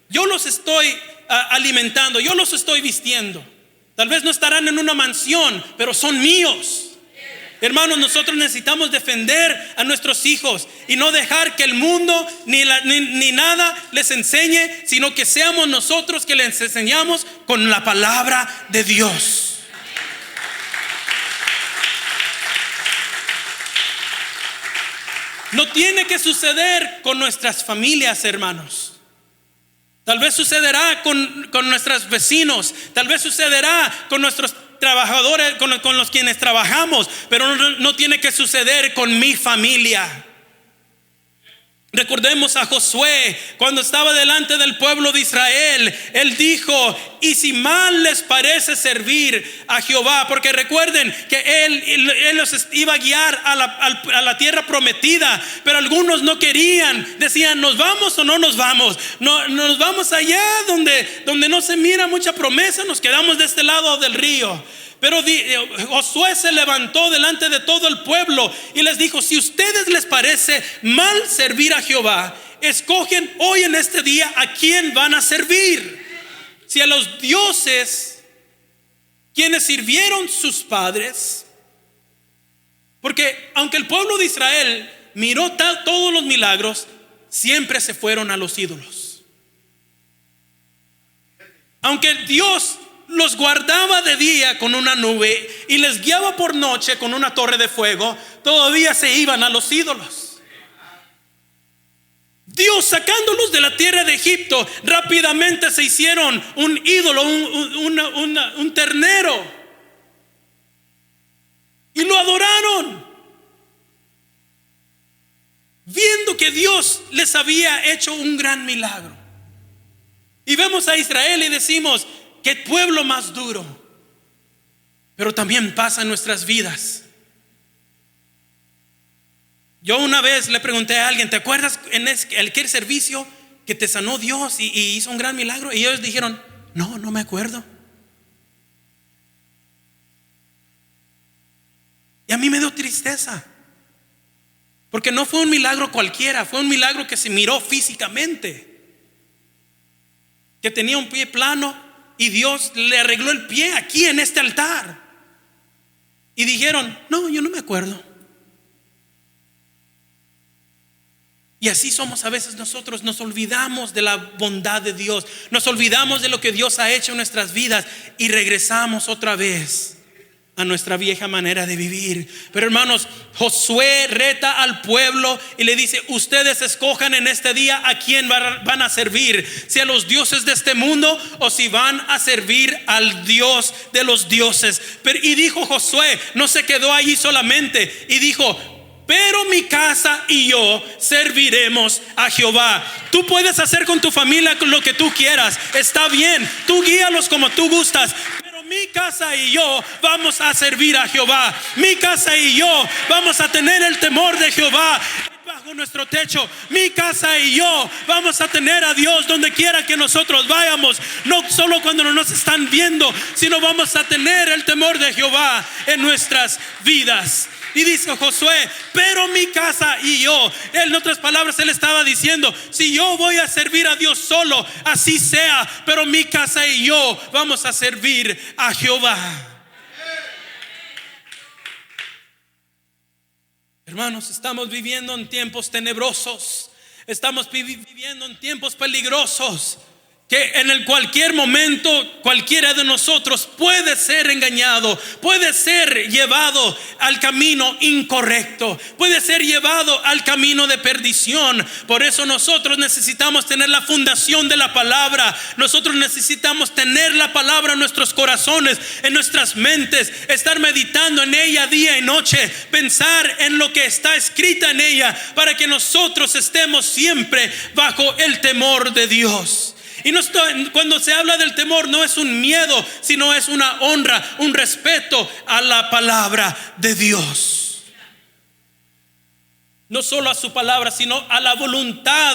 yo los estoy alimentando, yo los estoy vistiendo. Tal vez no estarán en una mansión, pero son míos. Hermanos, nosotros necesitamos defender a nuestros hijos y no dejar que el mundo ni nada les enseñe, sino que seamos nosotros que les enseñamos con la palabra de Dios. No tiene que suceder con nuestras familias, hermanos. Tal vez sucederá con nuestros vecinos, tal vez sucederá con nuestros trabajadores, con los quienes trabajamos, pero no tiene que suceder con mi familia. Recordemos a Josué cuando estaba delante del pueblo de Israel. Él dijo: y si mal les parece servir a Jehová, porque recuerden que él los iba a guiar a la tierra prometida, pero algunos no querían, decían: ¿nos vamos o no nos vamos? No, nos vamos allá donde no se mira mucha promesa, nos quedamos de este lado del río. Pero Josué se levantó delante de todo el pueblo y les dijo: si a ustedes les parece mal servir a Jehová, escogen hoy en este día a quién van a servir. Si a los dioses quienes sirvieron sus padres, porque aunque el pueblo de Israel miró todos los milagros, siempre se fueron a los ídolos. Aunque Dios los guardaba de día con una nube y les guiaba por noche con una torre de fuego, todavía se iban a los ídolos. Dios, sacándolos de la tierra de Egipto, rápidamente se hicieron un ídolo, un ternero, y lo adoraron, viendo que Dios les había hecho un gran milagro. Y vemos a Israel y decimos: qué pueblo más duro. Pero también pasa en nuestras vidas. Yo una vez le pregunté a alguien: ¿te acuerdas en aquel servicio que te sanó Dios y hizo un gran milagro? Y ellos dijeron: no me acuerdo. Y a mí me dio tristeza, porque no fue un milagro cualquiera, fue un milagro que se miró físicamente, que tenía un pie plano y Dios le arregló el pie aquí en este altar. Y dijeron: no, yo no me acuerdo. Y así somos a veces nosotros. Nos olvidamos de la bondad de Dios, nos olvidamos de lo que Dios ha hecho en nuestras vidas y regresamos otra vez a nuestra vieja manera de vivir. Pero hermanos, Josué reta al pueblo y le dice: ustedes escojan en este día a quién van a servir, si a los dioses de este mundo o si van a servir al Dios de los dioses. Y dijo Josué, no se quedó allí solamente, y dijo: pero mi casa y yo serviremos a Jehová. Tú puedes hacer con tu familia lo que tú quieras, está bien, tú guíalos como tú gustas, pero mi casa y yo vamos a servir a Jehová. Mi casa y yo vamos a tener el temor de Jehová bajo nuestro techo. Mi casa y yo vamos a tener a Dios donde quiera que nosotros vayamos, no solo cuando no nos están viendo, sino vamos a tener el temor de Jehová en nuestras vidas. Y dice Josué: pero mi casa y yo. En otras palabras, él estaba diciendo: si yo voy a servir a Dios solo, así sea, pero mi casa y yo vamos a servir a Jehová. Hermanos, estamos viviendo en tiempos tenebrosos, estamos viviendo en tiempos peligrosos, que en el cualquier momento cualquiera de nosotros puede ser engañado, puede ser llevado al camino incorrecto, puede ser llevado al camino de perdición. Por eso nosotros necesitamos tener la fundación de la palabra. Nosotros necesitamos tener la palabra en nuestros corazones, en nuestras mentes, estar meditando en ella día y noche, pensar en lo que está escrita en ella, para que nosotros estemos siempre bajo el temor de Dios. Y cuando se habla del temor, no es un miedo, sino es una honra, un respeto a la palabra de Dios. No solo a su palabra, sino a la voluntad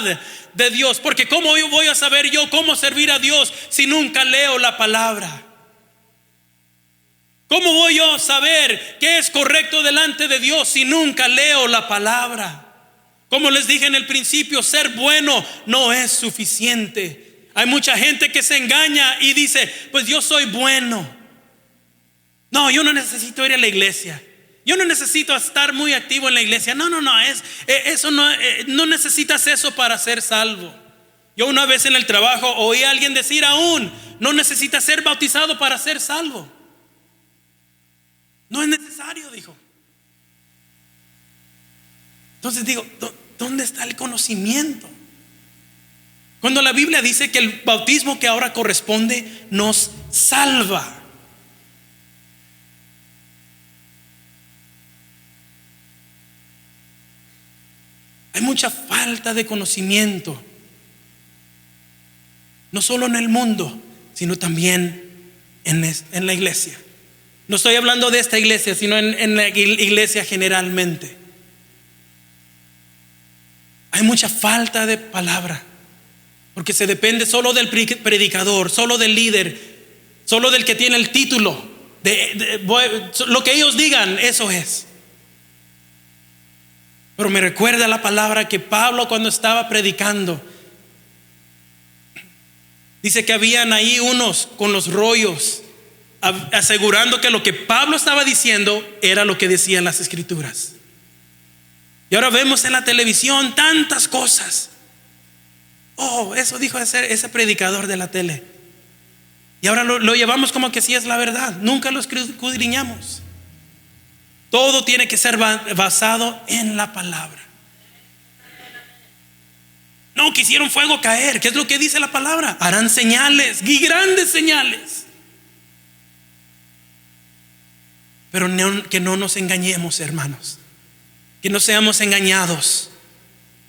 de Dios. Porque ¿cómo voy a saber yo cómo servir a Dios si nunca leo la palabra? ¿Cómo voy yo a saber qué es correcto delante de Dios si nunca leo la palabra? Como les dije en el principio, ser bueno no es suficiente. Hay mucha gente que se engaña y dice, pues yo soy bueno. No, yo no necesito ir a la iglesia. Yo no necesito estar muy activo en la iglesia. No, no necesitas eso para ser salvo. Yo una vez en el trabajo oí a alguien decir aún, no necesitas ser bautizado para ser salvo. No es necesario, dijo. Entonces digo, ¿dónde está el conocimiento? Cuando la Biblia dice que el bautismo que ahora corresponde nos salva. Hay mucha falta de conocimiento, no solo en el mundo, sino también en la iglesia. No estoy hablando de esta iglesia, sino en la iglesia generalmente. Hay mucha falta de palabra, porque se depende solo del predicador, solo del líder, solo del que tiene el título. Lo que ellos digan, eso es. Pero me recuerda la palabra que Pablo, cuando estaba predicando, dice que habían ahí unos con los rollos, asegurando que lo que Pablo estaba diciendo era lo que decían las escrituras. Y ahora vemos en la televisión tantas cosas. Oh, eso dijo ese predicador de la tele. Y ahora lo llevamos como que sí es la verdad. Nunca lo escudriñamos. Todo tiene que ser basado en la palabra. No, que hicieron fuego caer. ¿Qué es lo que dice la palabra? Harán señales y grandes señales. Pero que no nos engañemos, hermanos. Que no seamos engañados.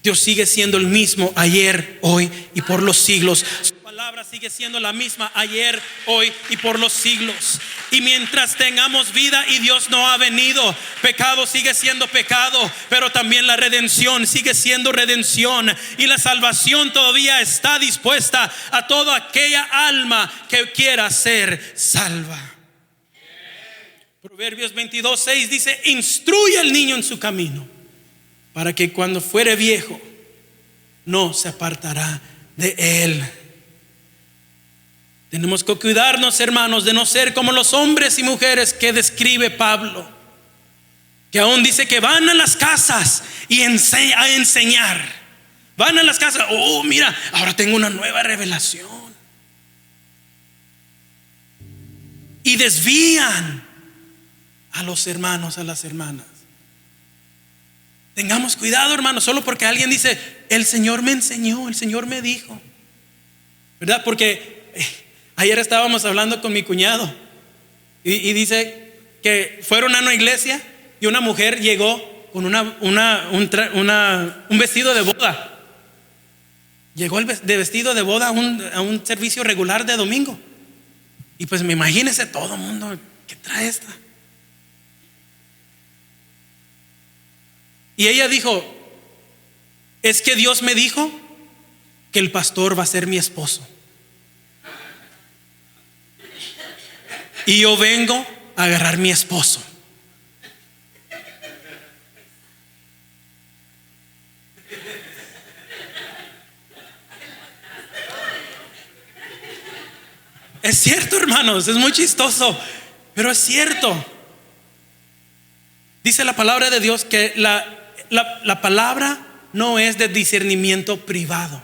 Dios sigue siendo el mismo ayer, hoy y por los siglos. Su palabra sigue siendo la misma ayer, hoy y por los siglos. Y mientras tengamos vida y Dios no ha venido, pecado sigue siendo pecado, pero también la redención sigue siendo redención. Y la salvación todavía está dispuesta a toda aquella alma que quiera ser salva. Proverbios 22:6 dice: instruye al niño en su camino, para que cuando fuere viejo no se apartará de él. Tenemos que cuidarnos, hermanos, de no ser como los hombres y mujeres que describe Pablo, que aún dice que van a las casas y a enseñar. Van a las casas, oh mira, ahora tengo una nueva revelación. Y desvían a los hermanos, a las hermanas. Tengamos cuidado, hermanos, solo porque alguien dice, el Señor me enseñó, el Señor me dijo, ¿verdad? Porque ayer estábamos hablando con mi cuñado y dice que fueron a una iglesia y una mujer llegó con un vestido de boda. Llegó de vestido de boda a un servicio regular de domingo. Y pues me imagínese todo el mundo, ¿qué trae esta? Y ella dijo, es que Dios me dijo que el pastor va a ser mi esposo. Y yo vengo a agarrar mi esposo. Es cierto, hermanos, es muy chistoso, pero es cierto. Dice la palabra de Dios que la palabra no es de discernimiento privado,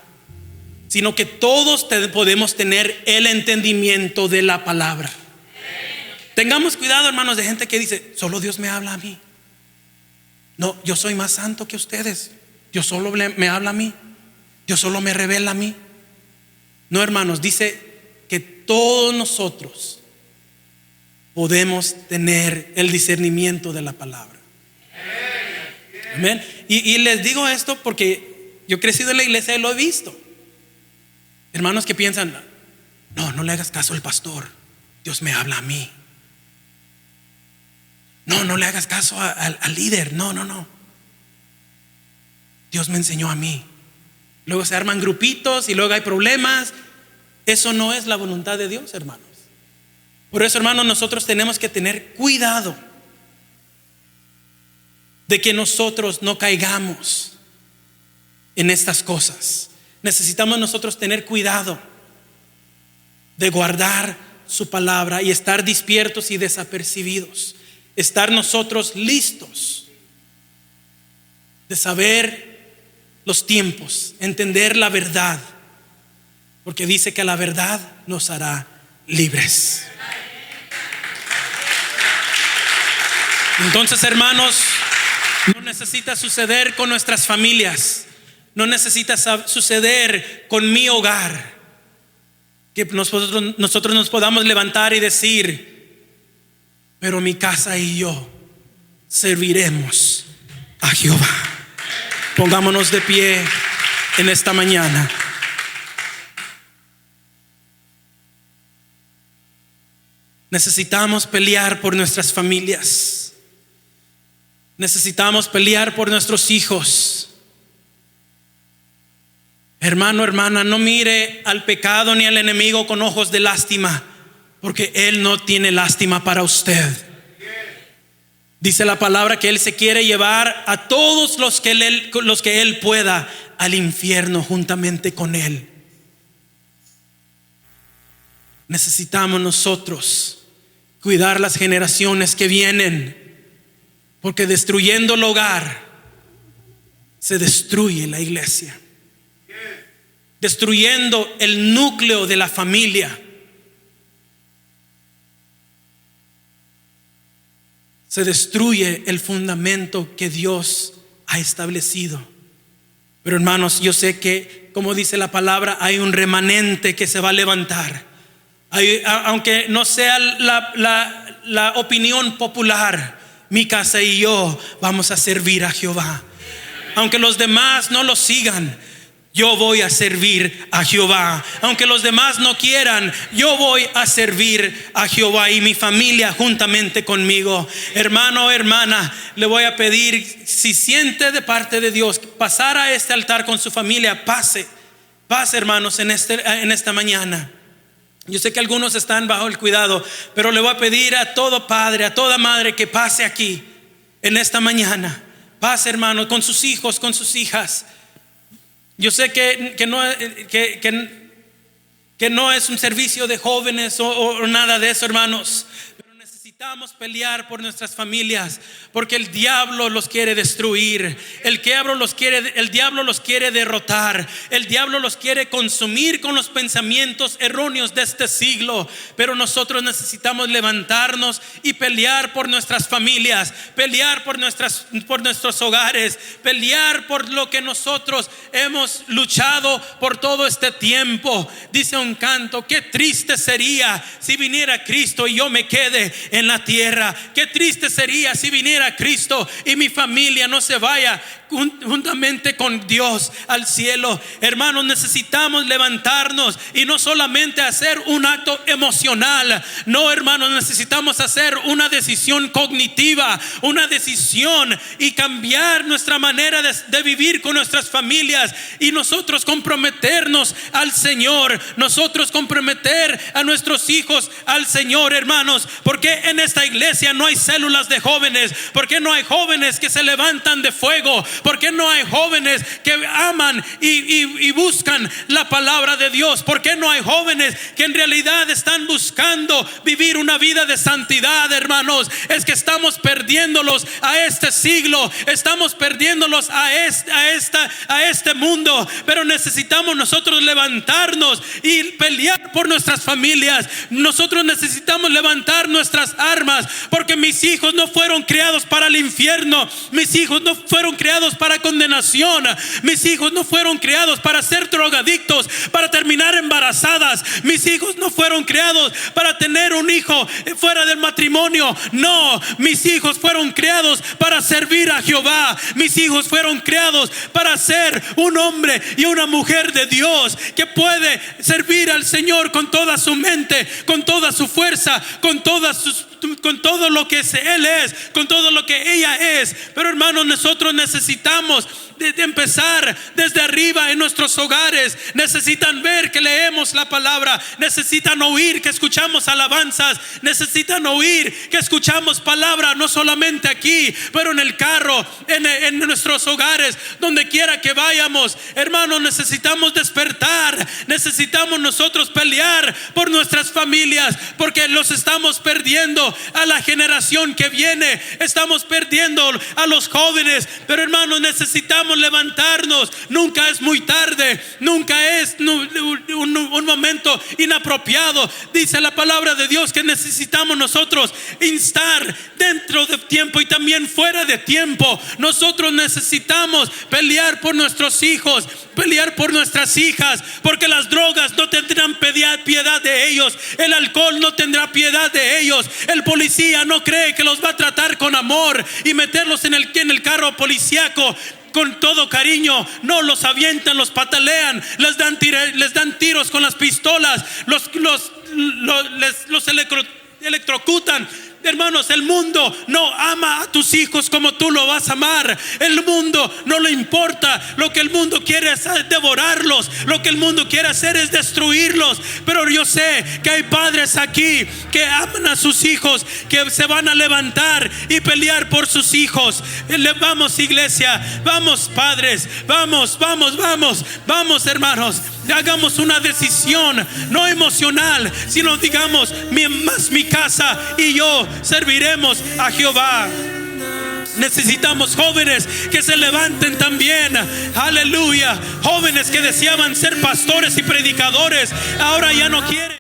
sino que todos podemos tener el entendimiento de la palabra. Tengamos cuidado, hermanos, de gente que dice, solo Dios me habla a mí. No, yo soy más santo que ustedes. Dios solo me habla a mí. Dios solo me revela a mí. No, hermanos, dice que todos nosotros podemos tener el discernimiento de la palabra. Amén. Y les digo esto porque yo he crecido en la iglesia y lo he visto. Hermanos que piensan, no le hagas caso al pastor, Dios me habla a mí. No le hagas caso al líder. No. Dios me enseñó a mí. Luego se arman grupitos y luego hay problemas. Eso no es la voluntad de Dios, hermanos. Por eso, hermanos, nosotros tenemos que tener cuidado de que nosotros no caigamos en estas cosas. Necesitamos nosotros tener cuidado de guardar su palabra y estar despiertos y desapercibidos. Estar nosotros listos de saber los tiempos, entender la verdad, porque dice que la verdad nos hará libres. Entonces, hermanos, no necesita suceder con nuestras familias, no necesita suceder con mi hogar, que nosotros nos podamos levantar y decir: pero mi casa y yo serviremos a Jehová. Pongámonos de pie en esta mañana. Necesitamos pelear por nuestras familias. Necesitamos pelear por nuestros hijos. Hermano, hermana, no mire al pecado ni al enemigo con ojos de lástima, porque Él no tiene lástima para usted. Dice la palabra que Él se quiere llevar a todos los que Él pueda al infierno juntamente con Él. Necesitamos nosotros cuidar las generaciones que vienen, porque destruyendo el hogar se destruye la iglesia. Destruyendo el núcleo de la familia se destruye el fundamento que Dios ha establecido. Pero hermanos, yo sé que, como dice la palabra, hay un remanente que se va a levantar. Aunque no sea la opinión popular, mi casa y yo vamos a servir a Jehová. Aunque los demás no lo sigan, yo voy a servir a Jehová. Aunque los demás no quieran, yo voy a servir a Jehová y mi familia juntamente conmigo. Hermano, hermana, le voy a pedir, si siente de parte de Dios pasar a este altar con su familia, pase, hermanos, en esta mañana. Yo sé que algunos están bajo el cuidado, pero le voy a pedir a todo padre, a toda madre, que pase aquí en esta mañana. Pase, hermano, con sus hijos, con sus hijas. Yo sé que no es un servicio de jóvenes o nada de eso, hermanos, pero necesitamos pelear por nuestras familias, porque el diablo los quiere destruir, el diablo los quiere derrotar, el diablo los quiere consumir con los pensamientos erróneos de este siglo. Pero nosotros necesitamos levantarnos y pelear por nuestras familias, pelear por nuestros hogares, pelear por lo que nosotros hemos luchado por todo este tiempo. Dice un canto: qué triste sería si viniera Cristo y yo me quede en la tierra. Qué triste sería si viniera Cristo y mi familia no se vaya juntamente con Dios al cielo. Hermanos, necesitamos levantarnos y no solamente hacer un acto emocional. No, hermanos, necesitamos hacer una decisión cognitiva, una decisión, y cambiar nuestra manera de vivir con nuestras familias, y nosotros comprometernos al Señor, nosotros comprometer a nuestros hijos al Señor, hermanos. Porque en esta iglesia no hay células de jóvenes, porque no hay jóvenes que se levantan de fuego, porque no hay jóvenes que aman y buscan la palabra de Dios, porque no hay jóvenes que en realidad están buscando vivir una vida de santidad, hermanos. Es que estamos perdiéndolos a este siglo, estamos perdiéndolos a este mundo. Pero necesitamos nosotros levantarnos y pelear por nuestras familias. Nosotros necesitamos levantar nuestras armas, porque mis hijos no fueron criados para el infierno, mis hijos no fueron criados para condenación, mis hijos no fueron criados para ser drogadictos, para terminar embarazadas, mis hijos no fueron criados para tener un hijo fuera del matrimonio. No, mis hijos fueron criados para servir a Jehová. Mis hijos fueron criados para ser un hombre y una mujer de Dios, que puede servir al Señor con toda su mente, con toda su fuerza, con todo lo que Él es, con todo lo que ella es. Pero hermanos, nosotros necesitamos de empezar desde arriba en nuestros hogares. Necesitan ver que leemos la palabra, necesitan oír que escuchamos alabanzas, necesitan oír que escuchamos palabra, no solamente aquí, pero en el carro, en nuestros hogares, donde quiera que vayamos. Hermanos, necesitamos despertar, necesitamos nosotros pelear por nuestras familias, porque los estamos perdiendo a la generación que viene, estamos perdiendo a los jóvenes. Pero hermanos, necesitamos levantarnos. Nunca es muy tarde, nunca es un momento inapropiado. Dice la palabra de Dios que necesitamos nosotros instar dentro de tiempo y también fuera de tiempo. Nosotros necesitamos pelear por nuestros hijos, pelear por nuestras hijas, porque las drogas no tendrán piedad de ellos, el alcohol no tendrá piedad de ellos, el policía no cree que los va a tratar con amor y meterlos en el carro policíaco con todo cariño. No, los avientan, los patalean, les dan tiros con las pistolas, los electrocutan. Hermanos, el mundo no ama a tus hijos como tú lo vas a amar. El mundo no le importa. Lo que el mundo quiere es devorarlos. Lo que el mundo quiere hacer es destruirlos. Pero yo sé que hay padres aquí que aman a sus hijos, que se van a levantar y pelear por sus hijos. Vamos, iglesia, vamos, padres, vamos hermanos. Hagamos una decisión no emocional, sino digamos, mi casa y yo serviremos a Jehová. Necesitamos jóvenes que se levanten también, aleluya. Jóvenes que deseaban ser pastores y predicadores, ahora ya no quieren.